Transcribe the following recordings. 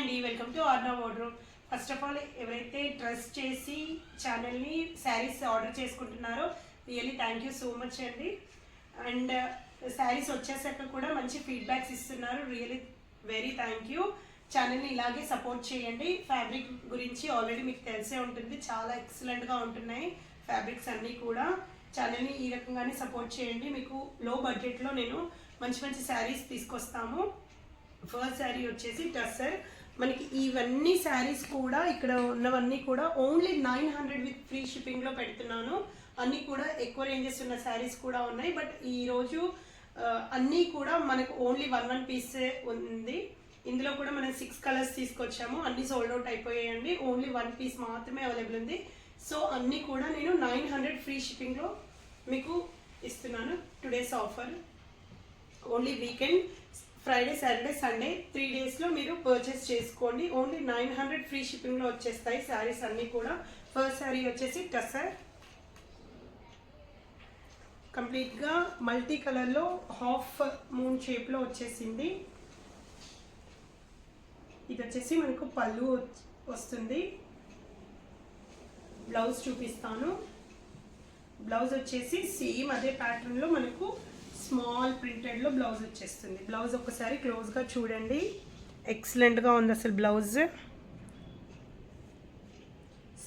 అండి, welcome to Arna wardrobe. First of all ఎవరైతే trust చేసి ఛానల్ని శారీస్ ఆర్డర్ చేసుకుంటున్నారో really thank you so much అండి. అండ్ శారీస్ వచ్చేసాక కూడా మంచి ఫీడ్బ్యాక్స్ ఇస్తున్నారు, రియల్లీ వెరీ థ్యాంక్ యూ. ఛానల్ని ఇలాగే సపోర్ట్ చేయండి. ఫ్యాబ్రిక్ గురించి ఆల్రెడీ మీకు తెలిసే ఉంటుంది, చాలా ఎక్సలెంట్గా ఉంటున్నాయి ఫ్యాబ్రిక్స్ అన్నీ కూడా. ఛానల్ని ఈ రకంగానే సపోర్ట్ చేయండి. మీకు లో బడ్జెట్లో నేను మంచి మంచి శారీస్ తీసుకొస్తాము. ఫస్ట్ శారీ వచ్చేసి టస్సర్. మనకి ఇవన్నీ శారీస్ కూడా ఇక్కడ ఉన్నవన్నీ కూడా ఓన్లీ 900 విత్ ఫ్రీ షిప్పింగ్లో పెడుతున్నాను. అన్నీ కూడా ఎక్కువ రేంజెస్ ఉన్న శారీస్ కూడా ఉన్నాయి. బట్ ఈరోజు అన్నీ కూడా మనకు ఓన్లీ వన్ పీసే ఉంది. ఇందులో కూడా మనం 6 కలర్స్ తీసుకొచ్చాము, అన్నీ సోల్డ్ అవుట్ అయిపోయాయండి. ఓన్లీ 1 పీస్ మాత్రమే అవైలబుల్ ఉంది. సో అన్నీ కూడా నేను 900 ఫ్రీ షిప్పింగ్లో మీకు ఇస్తున్నాను. Today's offer only weekend, Friday, Saturday, Sunday 3 డేస్లో మీరు పర్చేస్ చేసుకోండి. ఓన్లీ 900 ఫ్రీ షిప్పింగ్లో వచ్చేస్తాయి శారీస్ అన్నీ కూడా. ఫస్ట్ శారీ వచ్చేసి టస్సర్, కంప్లీట్గా మల్టీ కలర్లో హాఫ్ మూన్ షేప్లో వచ్చేసింది. ఇది వచ్చేసి మనకు పళ్ళు వస్తుంది. బ్లౌజ్ చూపిస్తాను. బ్లౌజ్ వచ్చేసి సేమ్ అదే ప్యాటర్న్లో మనకు స్మాల్ ప్రింటెడ్లో బ్లౌజ్ వచ్చేస్తుంది. బ్లౌజ్ ఒకసారి క్లోజ్గా చూడండి, ఎక్సలెంట్గా ఉంది అసలు బ్లౌజ్.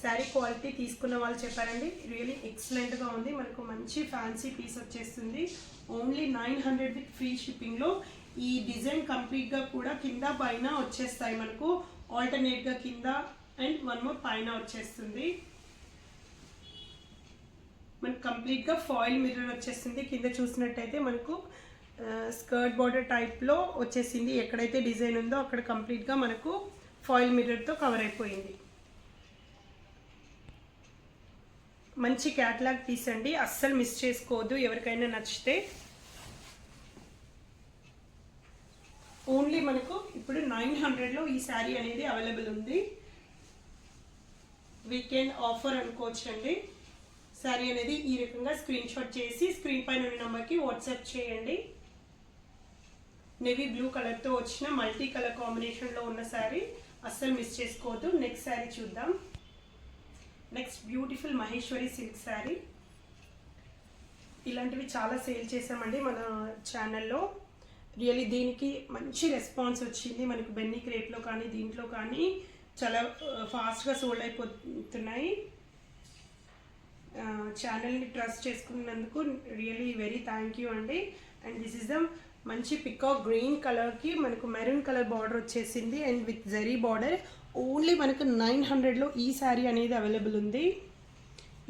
శారీ క్వాలిటీ తీసుకున్న వాళ్ళు చెప్పారండి, రియలీ ఎక్సలెంట్గా ఉంది. మనకు మంచి ఫ్యాన్సీ పీస్ వచ్చేస్తుంది. ఓన్లీ 900 విత్ ఫ్రీ షిప్పింగ్లో. ఈ డిజైన్ కంప్లీట్గా కూడా కింద పైన వచ్చేస్తాయి మనకు, ఆల్టర్నేట్గా కింద అండ్ వన్ మోర్ పైన వచ్చేస్తుంది. మనకు కంప్లీట్గా ఫాయిల్ మిర్రర్ వచ్చేసింది. కింద చూసినట్టయితే మనకు స్కర్ట్ బార్డర్ టైప్లో వచ్చేసింది. ఎక్కడైతే డిజైన్ ఉందో అక్కడ కంప్లీట్గా మనకు ఫాయిల్ మిర్రర్తో కవర్ అయిపోయింది. మంచి క్యాటలాగ్ పీస్ అండి, అస్సలు మిస్ చేసుకోవద్దు. ఎవరికైనా నచ్చితే ఓన్లీ మనకు ఇప్పుడు 900లో ఈ శారీ అనేది అవైలబుల్ ఉంది. వీకెండ్ ఆఫర్ అనుకోవచ్చు అండి. శారీ అనేది ఈ రకంగా స్క్రీన్ షాట్ చేసి స్క్రీన్ పైన ఉన్న నెంబర్కి వాట్సాప్ చేయండి. నేవీ బ్లూ కలర్తో వచ్చిన మల్టీ కలర్ కాంబినేషన్లో ఉన్న శారీ అస్సలు మిస్ చేసుకోవద్దు. నెక్స్ట్ శారీ చూద్దాం. Next beautiful Maheshwari silk sari. ఇలాంటివి చాలా సేల్ చేసామండి మన ఛానల్లో. రియల్లీ దీనికి మంచి రెస్పాన్స్ వచ్చింది. మనకు బెన్నీ క్రేప్లో కానీ దీంట్లో కానీ చాలా ఫాస్ట్గా సోల్డ్ అయిపోతున్నాయి. ఛానల్ని ట్రస్ట్ చేసుకున్నందుకు రియల్లీ వెరీ థ్యాంక్ యూ అండి. అండ్ దిస్ ఇస్ ద మంచి పికాక్ గ్రీన్ కలర్కి మనకు మెరూన్ కలర్ బార్డర్ వచ్చేసింది and with zari border. Only మనకు 900లో ఈ శారీ అనేది అవైలబుల్ ఉంది.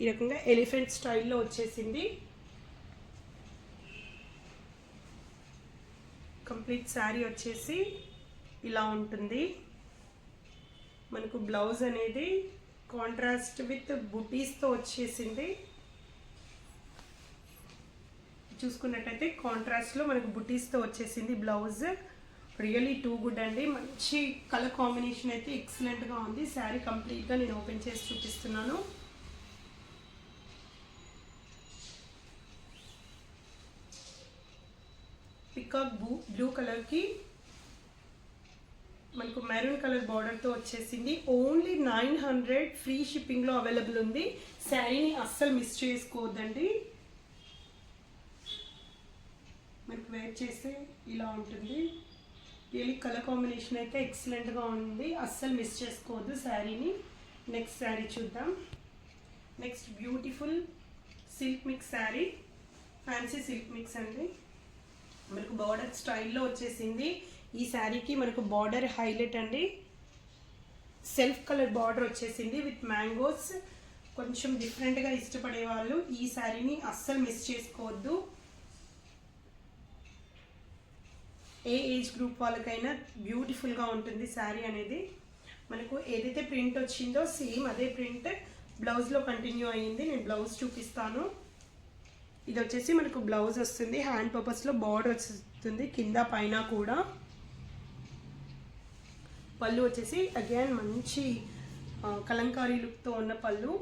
ఈ రకంగా ఎలిఫెంట్ స్టైల్లో వచ్చేసింది. కంప్లీట్ శారీ వచ్చేసి ఇలా ఉంటుంది. మనకు బ్లౌజ్ అనేది కాంట్రాస్ట్ విత్ బుటీస్తో వచ్చేసింది. చూసుకున్నట్టయితే కాంట్రాస్ట్లో మనకు బుటీస్తో వచ్చేసింది బ్లౌజ్. రియల్లీ టూ గుడ్ అండి. మంచి కలర్ కాంబినేషన్ అయితే ఎక్సలెంట్గా ఉంది. శారీ కంప్లీట్గా నేను ఓపెన్ చేసి చూపిస్తున్నాను. పికాక్ బ్లూ కలర్కి మనకు మెరూన్ కలర్ బార్డర్తో వచ్చేసింది. ఓన్లీ 900 ఫ్రీ షిప్పింగ్లో అవైలబుల్ ఉంది. శారీని అస్సలు మిస్ చేసుకోవద్దండి. మనకు వేర్ చేస్తే ఇలా ఉంటుంది. రియల్లీ కలర్ కాంబినేషన్ అయితే ఎక్సలెంట్గా ఉంది, అస్సలు మిస్ చేసుకోవద్దు శారీని. నెక్స్ట్ శారీ చూద్దాం. Next beautiful silk mix sari, fancy silk mix అండి. మనకు బార్డర్ స్టైల్లో వచ్చేసింది. ఈ శారీకి మనకు బార్డర్ హైలైట్ అండి. సెల్ఫ్ కలర్ బార్డర్ వచ్చేసింది విత్ మ్యాంగోస్. కొంచెం డిఫరెంట్గా ఇష్టపడే వాళ్ళు ఈ శారీని అస్సలు మిస్ చేసుకోవద్దు. ఏ ఏజ్ గ్రూప్ వాళ్ళకైనా బ్యూటిఫుల్గా ఉంటుంది శారీ అనేది. మనకు ఏదైతే ప్రింట్ వచ్చిందో సేమ్ అదే ప్రింట్ బ్లౌజ్లో కంటిన్యూ అయ్యింది. నేను బ్లౌజ్ చూపిస్తాను. ఇది వచ్చేసి మనకు బ్లౌజ్ వస్తుంది, హ్యాండ్ పర్పస్లో బార్డర్ వస్తుంది కింద పైన కూడా. పళ్ళు వచ్చేసి అగైన్ మంచి కలంకారీ లుక్తో ఉన్న పళ్ళు.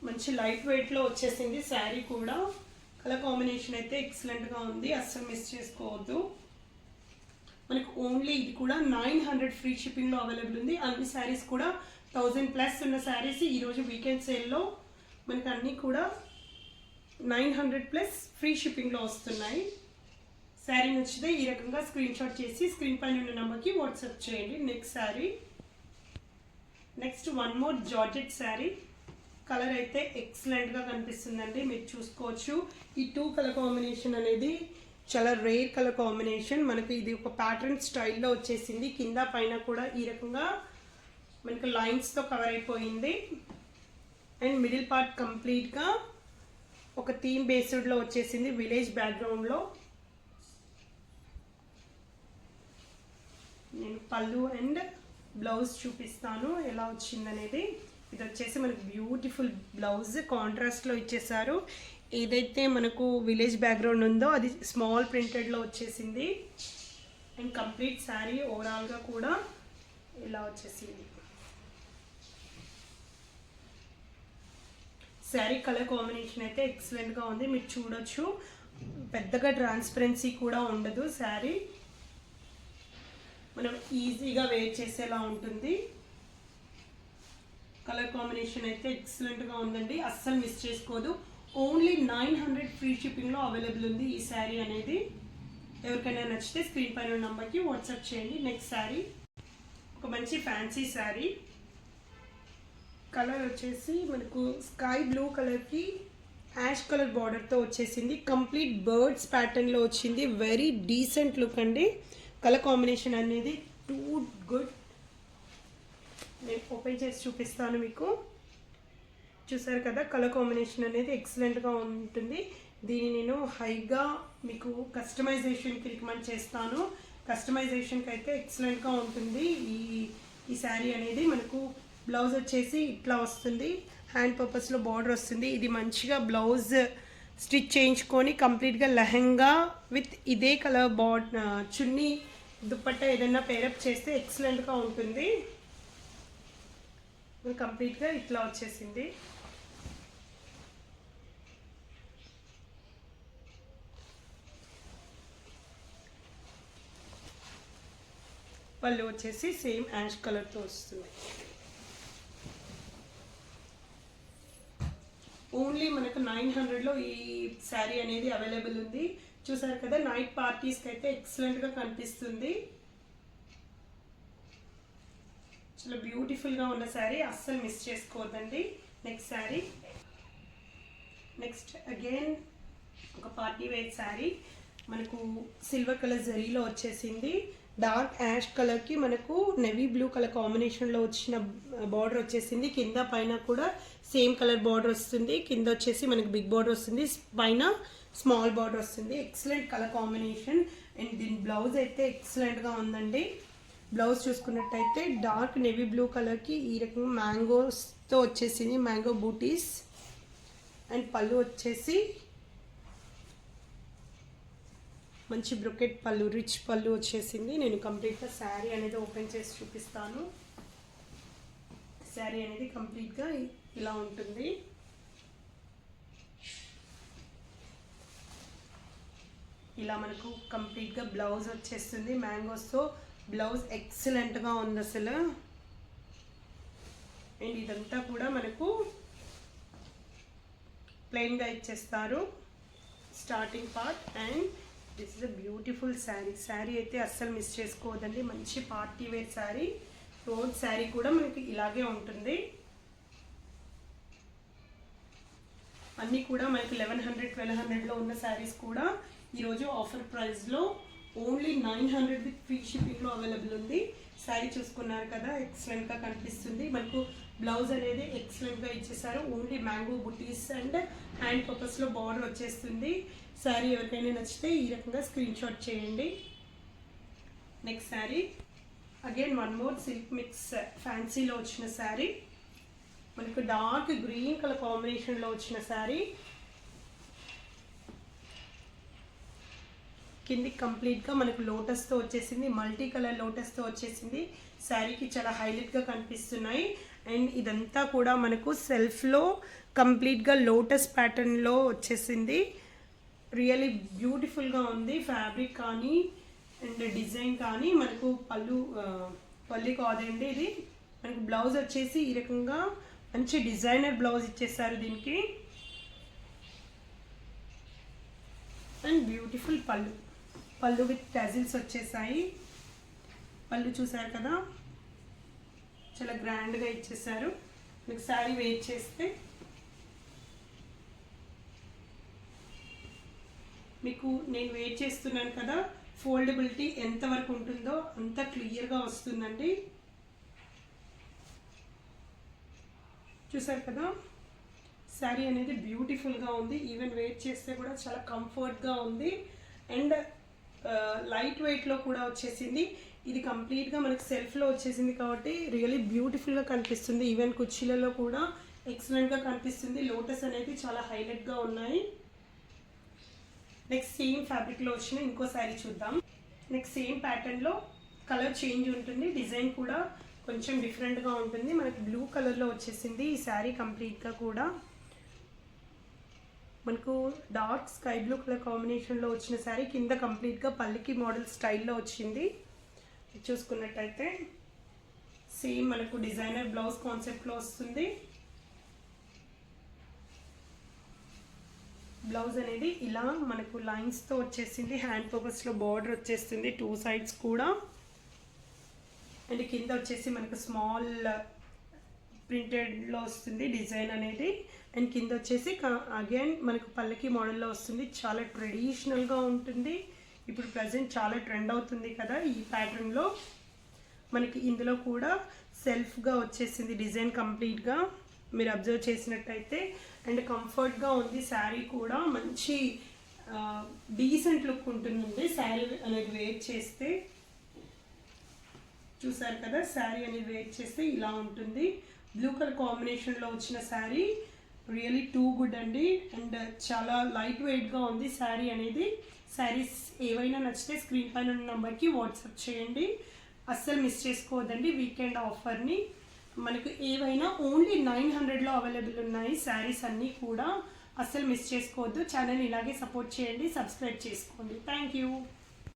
మంచి లైట్ వెయిట్లో వచ్చేసింది శారీ కూడా. కలర్ కాంబినేషన్ అయితే ఎక్సలెంట్గా ఉంది, అస్సలు మిస్ చేసుకోవద్దు. మనకు ఓన్లీ ఇది కూడా 900 ఫ్రీ షిప్పింగ్లో అవైలబుల్ ఉంది. అన్ని శారీస్ కూడా 1000+ ఉన్న శారీస్ ఈరోజు వీకెండ్ సేల్లో మనకు అన్నీ కూడా 900+ ఫ్రీ షిప్పింగ్లో వస్తున్నాయి. శారీ నచ్చితే ఈ రకంగా స్క్రీన్ షాట్ చేసి స్క్రీన్ పైన ఉన్న నెంబర్కి వాట్సాప్ చేయండి. Next one more georgette sari. Colour అయితే ఎక్సలెంట్గా కనిపిస్తుందండి, మీరు చూసుకోవచ్చు. ఈ 2 కలర్ కాంబినేషన్ అనేది చాలా రేర్ కలర్ కాంబినేషన్. మనకు ఇది ఒక ప్యాటర్న్ స్టైల్లో వచ్చేసింది. కింద పైన కూడా ఈ రకంగా మనకు లైన్స్తో కవర్ అయిపోయింది. అండ్ మిడిల్ పార్ట్ కంప్లీట్గా ఒక థీమ్ బేస్డ్లో వచ్చేసింది, విలేజ్ బ్యాక్గ్రౌండ్లో. నేను పళ్ళు అండ్ బ్లౌజ్ చూపిస్తాను ఎలా వచ్చిందనేది. ఇది వచ్చేసి మనకు బ్యూటిఫుల్ బ్లౌజ్ కాంట్రాస్ట్లో ఇచ్చేసారు. ఏదైతే మనకు విలేజ్ బ్యాక్గ్రౌండ్ ఉందో అది స్మాల్ ప్రింటెడ్లో వచ్చేసింది. అండ్ కంప్లీట్ శారీ ఓవరాల్గా కూడా ఇలా వచ్చేసింది. శారీ కలర్ కాంబినేషన్ అయితే ఎక్సలెంట్గా ఉంది, మీరు చూడొచ్చు. పెద్దగా ట్రాన్స్పరెన్సీ కూడా ఉండదు. శారీ మనం ఈజీగా వేర్ చేసేలా ఉంటుంది. కలర్ కాంబినేషన్ అయితే ఎక్సలెంట్గా ఉందండి, అస్సలు మిస్ చేసుకోదు. ఓన్లీ 900 ఫ్రీ షిప్పింగ్లో అవైలబుల్ ఉంది ఈ శారీ అనేది. ఎవరికైనా నచ్చితే స్క్రీన్ పైన నెంబర్కి వాట్సాప్ చేయండి. నెక్స్ట్ శారీ ఒక మంచి ఫ్యాన్సీ శారీ. కలర్ వచ్చేసి మనకు స్కై బ్లూ కలర్కి యాష్ కలర్ బార్డర్తో వచ్చేసింది. కంప్లీట్ బర్డ్స్ ప్యాటర్న్లో వచ్చింది. వెరీ డీసెంట్ లుక్ అండి. కలర్ కాంబినేషన్ అనేది టూ గుడ్. నేను ఓపెన్ చేసి చూపిస్తాను మీకు. చూసారు కదా, కలర్ కాంబినేషన్ అనేది ఎక్సలెంట్గా ఉంటుంది. దీన్ని నేను హైగా మీకు కస్టమైజేషన్కి రికమెండ్ చేస్తాను. కస్టమైజేషన్కి అయితే ఎక్సలెంట్గా ఉంటుంది ఈ శారీ అనేది. మనకు బ్లౌజ్ వచ్చేసి ఇట్లా వస్తుంది, హ్యాండ్ పర్పస్లో బార్డర్ వస్తుంది. ఇది మంచిగా బ్లౌజ్ స్టిచ్ చేయించుకొని కంప్లీట్గా లెహంగా విత్ ఇదే కలర్ చున్నీ దుప్పట్టా ఏదైనా పేరప్ చేస్తే ఎక్సలెంట్గా ఉంటుంది. కంప్లీట్గా ఇట్లా వచ్చేసింది. పళ్ళు వచ్చేసి సేమ్ యాష్ కలర్తో వస్తుంది. ఓన్లీ మనకు 900లో ఈ శారీ అనేది అవైలబుల్ ఉంది. చూసారు కదా, నైట్ పార్టీస్కి అయితే ఎక్సలెంట్గా కనిపిస్తుంది. చాలా బ్యూటిఫుల్గా ఉన్న శారీ, అస్సలు మిస్ చేసుకోవద్దండి. Next sari. నెక్స్ట్ అగైన్ ఒక పార్టీ వేర్ శారీ. మనకు సిల్వర్ కలర్ జరీలో వచ్చేసింది. డార్క్ యాష్ కలర్కి మనకు నెవీ బ్లూ కలర్ కాంబినేషన్లో వచ్చిన బార్డర్ వచ్చేసింది. కింద పైన కూడా సేమ్ కలర్ బార్డర్ వస్తుంది. కింద వచ్చేసి మనకు బిగ్ బార్డర్ వస్తుంది, పైన స్మాల్ బార్డర్ వస్తుంది. Excellent colour combination. అండ్ దీని బ్లౌజ్ అయితే ఎక్సలెంట్గా ఉందండి. బ్లౌజ్ చూసుకున్నట్టయితే డార్క్ నెవీ బ్లూ కలర్కి ఈ రకంగా మ్యాంగోస్తో వచ్చేసింది, మ్యాంగో బూటీస్. అండ్ పళ్ళు వచ్చేసి మంచి బ్రొకెట్ పళ్ళు, రిచ్ పళ్ళు వచ్చేసింది. నేను కంప్లీట్గా శారీ అనేది ఓపెన్ చేసి చూపిస్తాను. శారీ అనేది కంప్లీట్గా ఇలా ఉంటుంది. ఇలా మనకు కంప్లీట్గా బ్లౌజ్ వచ్చేస్తుంది మ్యాంగోస్తో. బ్లౌజ్ ఎక్సలెంట్గా ఉంది అసలు. అండ్ ఇదంతా కూడా మనకు ప్లెయిన్గా ఇచ్చేస్తారు starting part. And this is a beautiful sari. Sari అయితే అస్సలు మిస్ చేసుకోవద్దండి, మంచి party wear sari. Road sari కూడా మనకి ఇలాగే ఉంటుంది. అన్నీ కూడా మనకి 1100, 1200లో ఉన్న శారీస్ కూడా ఈరోజు ఆఫర్ ప్రైస్లో ఓన్లీ 900 విత్ ఫ్రీ షిప్పింగ్లో అవైలబుల్ ఉంది. శారీ చూసుకున్నారు కదా, ఎక్సలెంట్గా కనిపిస్తుంది. మనకు బ్లౌజ్ అనేది ఎక్సలెంట్గా ఇచ్చేసారు. Only mango bootis and hand పర్పస్లో బార్డర్ వచ్చేస్తుంది. శారీ ఎవరికైనా నచ్చితే ఈ రకంగా స్క్రీన్ షాట్ చేయండి. Next sari again one more silk mix ఫ్యాన్సీలో వచ్చిన శారీ. మనకు డార్క్ గ్రీన్ కలర్ కాంబినేషన్లో వచ్చిన శారీ. కింది కంప్లీట్గా మనకు లోటస్తో వచ్చేసింది, మల్టీ కలర్ లోటస్తో వచ్చేసింది. శారీకి చాలా హైలైట్గా కనిపిస్తున్నాయి. అండ్ ఇదంతా కూడా మనకు సెల్ఫ్లో కంప్లీట్గా లోటస్ ప్యాటర్న్లో వచ్చేసింది. రియల్లీ బ్యూటిఫుల్గా ఉంది. ఫ్యాబ్రిక్ కానీ అండ్ డిజైన్ కానీ మనకు పళ్ళు కాదండి, ఇది మనకు బ్లౌజ్ వచ్చేసి ఈ రకంగా మంచి డిజైనర్ బ్లౌజ్ ఇచ్చేసారు దీనికి. అండ్ బ్యూటిఫుల్ పళ్ళు విత్ టజిల్స్ వచ్చేసాయి. పళ్ళు చూసారు కదా, చాలా గ్రాండ్గా ఇచ్చేసారు. మీకు శారీ వెయిట్ చేస్తే మీకు నేను వెయిట్ చేస్తున్నాను కదా, ఫోల్డబిలిటీ ఎంతవరకు ఉంటుందో అంత క్లియర్గా వస్తుందండి. చూసారు కదా, శారీ అనేది బ్యూటిఫుల్గా ఉంది. ఈవెన్ వెయిట్ చేస్తే కూడా చాలా కంఫర్ట్గా ఉంది. అండ్ లైట్ వెయిట్లో కూడా వచ్చేసింది. ఇది కంప్లీట్గా మనకి సెల్ఫ్లో వచ్చేసింది కాబట్టి రియల్లీ బ్యూటిఫుల్గా కనిపిస్తుంది. ఈవెన్ కుర్చీలలో కూడా ఎక్సలెంట్గా కనిపిస్తుంది. లోటస్ అనేది చాలా హైలైట్గా ఉన్నాయి. నెక్స్ట్ సేమ్ ఫ్యాబ్రిక్లో వచ్చిన ఇంకో శారీ చూద్దాం. నెక్స్ట్ సేమ్ ప్యాటర్న్లో కలర్ చేంజ్ ఉంటుంది, డిజైన్ కూడా కొంచెం డిఫరెంట్గా ఉంటుంది. మనకి బ్లూ కలర్లో వచ్చేసింది ఈ శారీ కంప్లీట్గా కూడా. మనకు డార్క్ స్కై బ్లూ కలర్ కాంబినేషన్లో వచ్చిన శారీ, కింద కంప్లీట్గా పల్లికి మోడల్ స్టైల్లో వచ్చింది. చూసుకున్నట్టయితే సేమ్ మనకు డిజైనర్ బ్లౌజ్ కాన్సెప్ట్లో వస్తుంది. బ్లౌజ్ అనేది ఇలా మనకు లైన్స్తో వచ్చేసింది. హ్యాండ్ ఫోకస్లో బార్డర్ వచ్చేస్తుంది 2 సైడ్స్ కూడా. అండ్ కింద వచ్చేసి మనకు స్మాల్ ప్రింటెడ్లో వస్తుంది డిజైన్ అనేది. అండ్ కింద వచ్చేసి అగైన్ మనకు పల్లకి మోడల్లో వస్తుంది. చాలా ట్రెడిషనల్గా ఉంటుంది. ఇప్పుడు ప్రజెంట్ చాలా ట్రెండ్ అవుతుంది కదా ఈ ప్యాటర్న్లో. మనకి ఇందులో కూడా సెల్ఫ్గా వచ్చేసింది డిజైన్ కంప్లీట్గా, మీరు అబ్జర్వ్ చేసినట్టయితే. అండ్ కంఫర్ట్గా ఉంది శారీ కూడా, మంచి డీసెంట్ లుక్ ఉంటుంది శారీ అనేది వేర్ చేస్తే. చూసారు కదా, శారీ అనేది వేర్ చేస్తే ఇలా ఉంటుంది. బ్లూ కలర్ కాంబినేషన్లో వచ్చిన శారీ రియలీ టూ గుడ్ అండి. అండ్ చాలా లైట్ వెయిట్గా ఉంది శారీ అనేది. శారీస్ ఏవైనా నచ్చితే స్క్రీన్ పైన ఉన్న నెంబర్కి వాట్సాప్ చేయండి. అస్సలు మిస్ చేసుకోవద్దండి వీకెండ్ ఆఫర్ని. మనకు ఏవైనా ఓన్లీ 900లో అవైలబుల్ ఉన్నాయి శారీస్ అన్నీ కూడా. అస్సలు మిస్ చేసుకోవద్దు. ఛానల్ ఇలాగే సపోర్ట్ చేయండి, సబ్స్క్రైబ్ చేసుకోండి. Thank you.